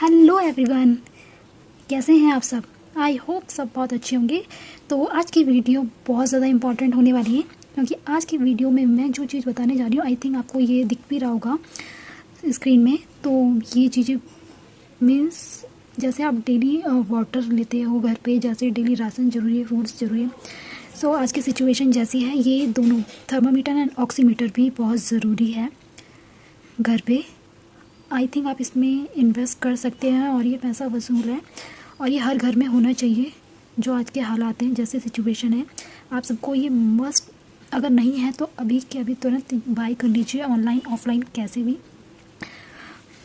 Hello everyone, कैसे हैं आप सब। आई होप सब बहुत अच्छे होंगे। तो आज की वीडियो बहुत ज़्यादा इम्पॉर्टेंट होने वाली है, क्योंकि आज की वीडियो में मैं जो चीज़ बताने जा रही हूँ, आई थिंक आपको ये दिख भी रहा होगा स्क्रीन में। तो ये चीज़ें मीन्स जैसे आप डेली वाटर लेते हो घर पे, जैसे डेली राशन ज़रूरी है, फ्रूट्स ज़रूरी है। सो आज की सिचुएशन जैसी है, ये दोनों थर्मामीटर एंड ऑक्सीमीटर भी बहुत ज़रूरी है घर पे। आई थिंक आप इसमें इन्वेस्ट कर सकते हैं और ये पैसा वसूल है और ये हर घर में होना चाहिए। जो आज के हालात हैं, जैसे सिचुएशन है, आप सबको ये मस्ट, अगर नहीं है तो अभी के अभी तुरंत बाय कर लीजिए, ऑनलाइन ऑफलाइन कैसे भी,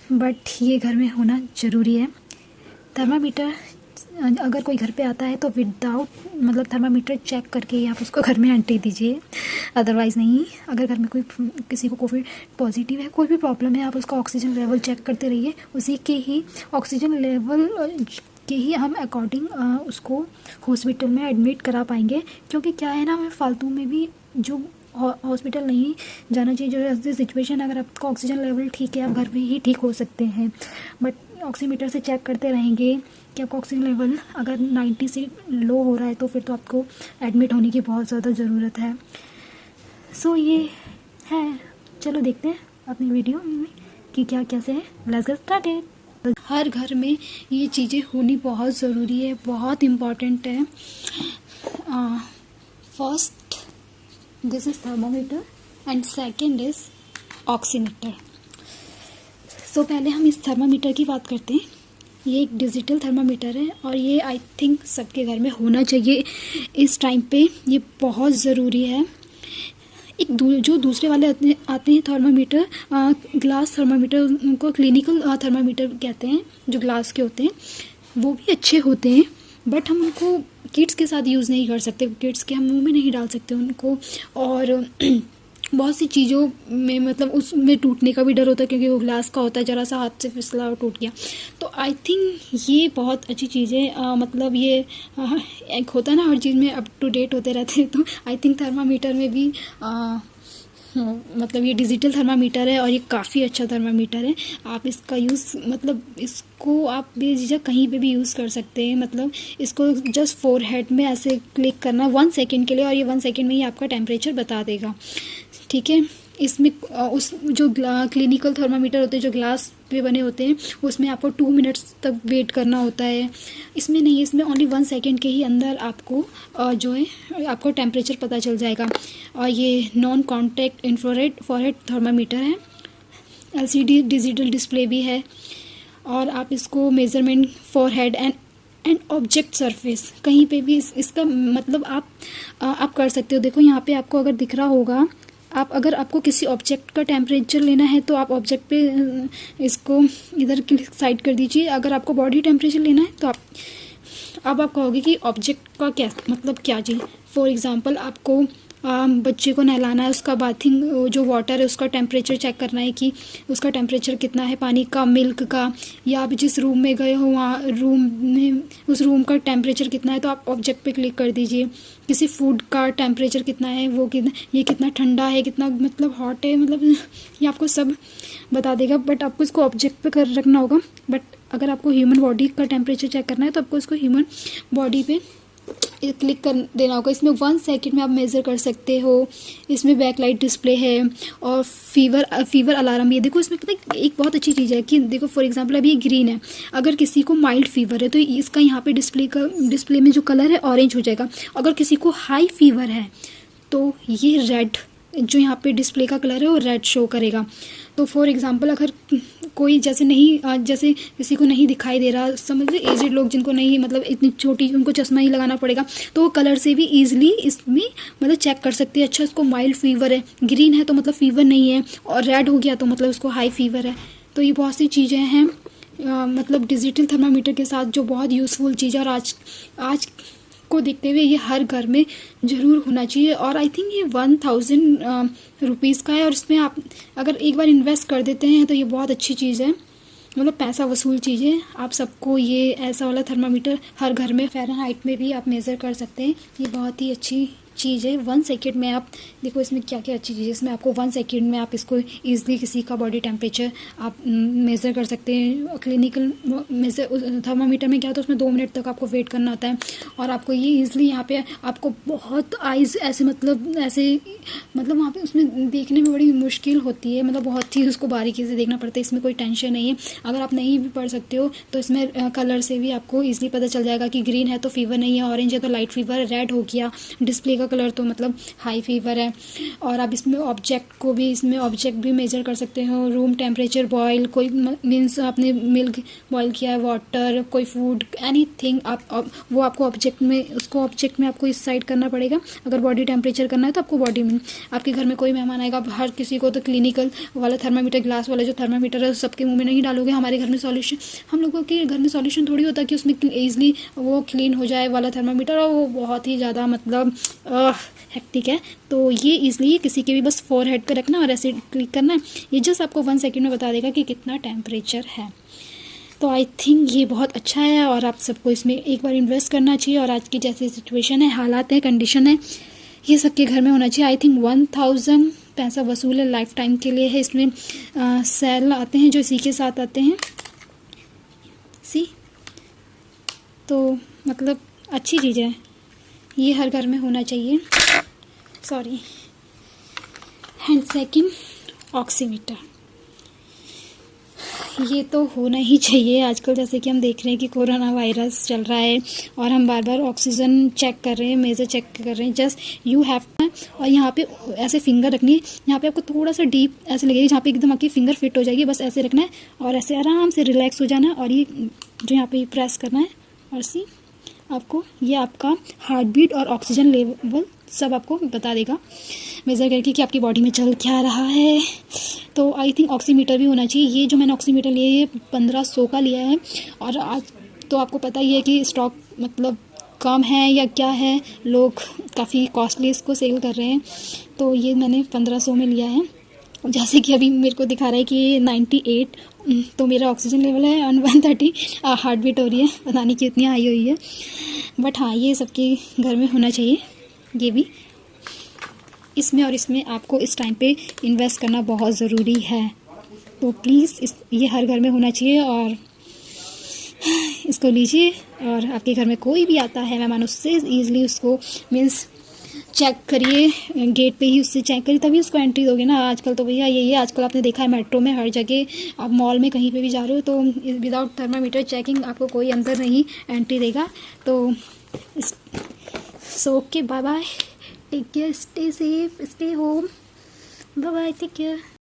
बट ये घर में होना ज़रूरी है। थर्मामीटर अगर कोई घर पे आता है तो विदाउट मतलब थर्मामीटर चेक करके ही आप उसको घर में एंट्री दीजिए, अदरवाइज़ नहीं। अगर घर में कोई किसी को कोविड पॉजिटिव है, कोई भी प्रॉब्लम है, आप उसका ऑक्सीजन लेवल चेक करते रहिए। उसी के ही ऑक्सीजन लेवल के ही हम अकॉर्डिंग उसको हॉस्पिटल में एडमिट करा पाएंगे। क्योंकि क्या है ना, हमें फालतू में भी जो हॉस्पिटल नहीं जाना चाहिए। जो ऐसी सिचुएशन, अगर आपका ऑक्सीजन लेवल ठीक है, आप घर में ही ठीक हो सकते हैं, बट ऑक्सीमीटर से चेक करते रहेंगे कि आपका ऑक्सीजन लेवल अगर 90 से लो हो रहा है तो फिर तो आपको एडमिट होने की बहुत ज़्यादा ज़रूरत है। सो ये है, चलो देखते हैं अपनी वीडियो में कि क्या कैसे है। Let's get started. हर घर में ये चीज़ें होनी बहुत ज़रूरी है, बहुत इम्पॉर्टेंट है। First this is thermometer and second is oximeter. So पहले हम इस थर्मामीटर की बात करते हैं। ये एक डिजिटल थर्मामीटर है और ये आई थिंक सबके घर में होना चाहिए इस टाइम पे, ये बहुत ज़रूरी है। एक जो दूसरे वाले आते हैं थर्मामीटर, ग्लास थर्मामीटर, उनको क्लिनिकल थर्मामीटर कहते हैं, जो ग्लास के होते हैं, वो भी अच्छे होते हैं, बट हम उनको किड्स के साथ यूज़ नहीं कर सकते। किड्स के हम मुंह में नहीं डाल सकते उनको, और बहुत सी चीज़ों में मतलब उसमें टूटने का भी डर होता है, क्योंकि वो ग्लास का होता है, ज़रा सा हाथ से फिसला और टूट गया। तो आई थिंक ये बहुत अच्छी चीज़ है। मतलब ये एक होता है ना, हर चीज़ में अप टू डेट होते रहते हैं, तो आई थिंक थर्मामीटर में भी मतलब ये डिजिटल थर्मामीटर है और ये काफ़ी अच्छा थर्मामीटर है। आप इसका यूज़ मतलब इसको आप बेझिझक कहीं पे भी यूज़ कर सकते हैं। मतलब इसको जस्ट फोरहेड में ऐसे क्लिक करना 1 सेकेंड के लिए, और ये 1 सेकेंड में ही आपका टेम्परेचर बता देगा, ठीक है। इसमें उस जो क्लिनिकल थर्मामीटर होते हैं, जो ग्लास पे बने होते हैं, उसमें आपको 2 मिनट्स तक वेट करना होता है। इसमें नहीं, इसमें ओनली 1 सेकेंड के ही अंदर आपको जो है आपको टेम्परेचर पता चल जाएगा। और ये non contact infrared forehead thermometer है, LCD डिजिटल डिस्प्ले भी है, और आप इसको measurement forehead and object surface कहीं पे भी इसका मतलब आप कर सकते हो। देखो यहाँ पे आपको अगर दिख रहा होगा, अगर आपको किसी ऑब्जेक्ट का टेम्परेचर लेना है तो आप ऑब्जेक्ट पे इसको इधर की साइड कर दीजिए। अगर आपको बॉडी टेम्परेचर लेना है तो आप कहोगे कि ऑब्जेक्ट का क्या मतलब क्या चीज़। फॉर एग्जांपल आपको बच्चे को नहलाना है, उसका बाथिंग जो वाटर है उसका टेम्परेचर चेक करना है कि उसका टेम्परेचर कितना है, पानी का, मिल्क का, या आप जिस रूम में गए हो वहाँ रूम में उस रूम का टेम्परेचर कितना है, तो आप ऑब्जेक्ट पे क्लिक कर दीजिए। किसी फूड का टेम्परेचर कितना है, वो ये कितना ठंडा है, कितना मतलब हॉट है, मतलब ये आपको सब बता देगा, बट आपको इसको ऑब्जेक्ट पे कर रखना होगा। बट अगर आपको ह्यूमन बॉडी का टेम्परेचर चेक करना है तो आपको इसको ह्यूमन बॉडी पे क्लिक कर देना होगा। इसमें 1 सेकेंड में आप मेज़र कर सकते हो। इसमें बैकलाइट डिस्प्ले है और फीवर अलार्म भी है। देखो इसमें पता है एक बहुत अच्छी चीज़ है कि देखो फॉर एग्जांपल अभी ये ग्रीन है, अगर किसी को माइल्ड फीवर है तो इसका यहाँ पे डिस्प्ले में जो कलर है ऑरेंज हो जाएगा। अगर किसी को हाई फीवर है तो ये रेड, जो यहाँ पे डिस्प्ले का कलर है वो रेड शो करेगा। तो फॉर एग्जांपल अगर कोई जैसे किसी को नहीं दिखाई दे रहा, समझ लो एजेड लोग जिनको नहीं मतलब इतनी छोटी, उनको चश्मा ही लगाना पड़ेगा, तो वो कलर से भी ईजिली इसमें मतलब चेक कर सकते हैं। अच्छा, इसको माइल्ड फीवर है, ग्रीन है तो मतलब फीवर नहीं है, और रेड हो गया तो मतलब उसको हाई फीवर है। तो ये बहुत सी चीज़ें हैं मतलब डिजिटल थर्मामीटर के साथ जो बहुत यूज़फुल चीज़ है, और आज को देखते हुए ये हर घर में ज़रूर होना चाहिए। और आई थिंक ये 1000 रुपीज़ का है, और इसमें आप अगर एक बार इन्वेस्ट कर देते हैं तो ये बहुत अच्छी चीज़ है, मतलब पैसा वसूल चीज़ है। आप सबको ये ऐसा वाला थर्मामीटर हर घर में फ़ारेनहाइट में भी आप मेज़र कर सकते हैं। ये बहुत ही अच्छी चीज़ है। 1 सेकेंड में आप देखो इसमें क्या क्या अच्छी चीज़ है। इसमें आपको 1 सेकेंड में आप इसको ईजिली किसी का बॉडी टेम्परेचर आप मेज़र कर सकते हैं। क्लिनिकल मेज़र थर्मामीटर में क्या होता है, उसमें 2 मिनट तक आपको वेट करना होता है, और आपको ये ईजिली यहाँ पे आपको बहुत आइज़ ऐसे मतलब वहाँ पे उसमें देखने में बड़ी मुश्किल होती है, मतलब बहुत ही उसको बारीकी से देखना पड़ता है। इसमें कोई टेंशन नहीं है। अगर आप नहीं भी पढ़ सकते हो तो इसमें कलर से भी आपको ईजिली पता चल जाएगा कि ग्रीन है तो फीवर नहीं है, ऑरेंज है तो लाइट फीवर है, रेड हो गया डिस्प्ले का कलर तो मतलब हाई फीवर है। और आप इसमें ऑब्जेक्ट भी मेजर कर सकते हो। रूम टेम्परेचर, बॉयल कोई मीन्स आपने मिल्क बॉयल किया है, वाटर, कोई फूड, एनीथिंग आप वो आपको ऑब्जेक्ट में आपको इस साइड करना पड़ेगा। अगर बॉडी टेम्परेचर करना है तो आपको बॉडी में, आपके घर में कोई मेहमान आएगा, हर किसी को तो क्लिनिकल वाला थर्मामीटर, ग्लास वाला जो थर्मामीटर है सबके मुंह में नहीं डालोगे। हमारे घर में सॉल्यूशन, हम लोगों के घर में सॉल्यूशन थोड़ी होता कि उसमें ईजिली वो क्लीन हो जाए वाला थर्मामीटर, और वो बहुत ही ज़्यादा मतलब हेक्टिक है। तो ये ईजिली किसी के भी बस फोरहेड पे रखना और ऐसे क्लिक करना है। ये जस्ट आपको 1 सेकेंड में बता देगा कि कितना टेम्परेचर है। तो आई थिंक ये बहुत अच्छा है और आप सबको इसमें एक बार इन्वेस्ट करना चाहिए। और आज की जैसी सिचुएशन है, हालात है, कंडीशन है, ये सबके घर में होना चाहिए। आई थिंक 1000 पैसा वसूल है, लाइफ टाइम के लिए है। इसमें सेल आते हैं जो इसी के साथ आते हैं, तो मतलब अच्छी चीज़ है, ये हर घर में होना चाहिए। सॉरी। एंड सेकंड, ऑक्सीमीटर, ये तो होना ही चाहिए। आजकल जैसे कि हम देख रहे हैं कि कोरोना वायरस चल रहा है और हम बार बार ऑक्सीजन चेक कर रहे हैं, मेजर चेक कर रहे हैं। जस्ट यू हैव, और यहाँ पे ऐसे फिंगर रखनी है, यहाँ पे आपको थोड़ा सा डीप ऐसे लगेगी, जहाँ पे एकदम आपकी फिंगर फिट हो जाएगी, बस ऐसे रखना है और ऐसे आराम से रिलैक्स हो जाना है। और ये जो यहाँ पे प्रेस करना है और आपको ये आपका हार्ट बीट और ऑक्सीजन लेवल सब आपको बता देगा मेज़र करके कि आपकी बॉडी में चल क्या रहा है। तो आई थिंक ऑक्सीमीटर भी होना चाहिए। ये जो मैंने ऑक्सीमीटर लिया है ये 1500 का लिया है, और आज तो आपको पता ही है कि स्टॉक मतलब कम है या क्या है, लोग काफ़ी कॉस्टली इसको सेल कर रहे हैं। तो ये मैंने 1500 में लिया है। जैसे कि अभी मेरे को दिखा रहा है कि 98, तो मेरा ऑक्सीजन लेवल है 130, हार्ट बीट हो रही है, पता नहीं कितनी हाई हुई है। बट हाँ, ये सबके घर में होना चाहिए। ये भी इसमें आपको इस टाइम पे इन्वेस्ट करना बहुत ज़रूरी है। तो प्लीज़ ये हर घर में होना चाहिए और इसको लीजिए। और आपके घर में कोई भी आता है मेहमान, उससे ईज़िली उसको मीन्स चेक करिए, गेट पे ही उससे चेक करिए, तभी उसको एंट्री दोगे ना। आजकल तो भैया यही है, आजकल आपने देखा है मेट्रो में हर जगह, आप मॉल में कहीं पे भी जा रहे हो तो विदाउट थर्मामीटर चेकिंग आपको कोई अंदर नहीं एंट्री देगा। तो so okay, bye bye, take care, stay safe, stay home, bye bye, take care.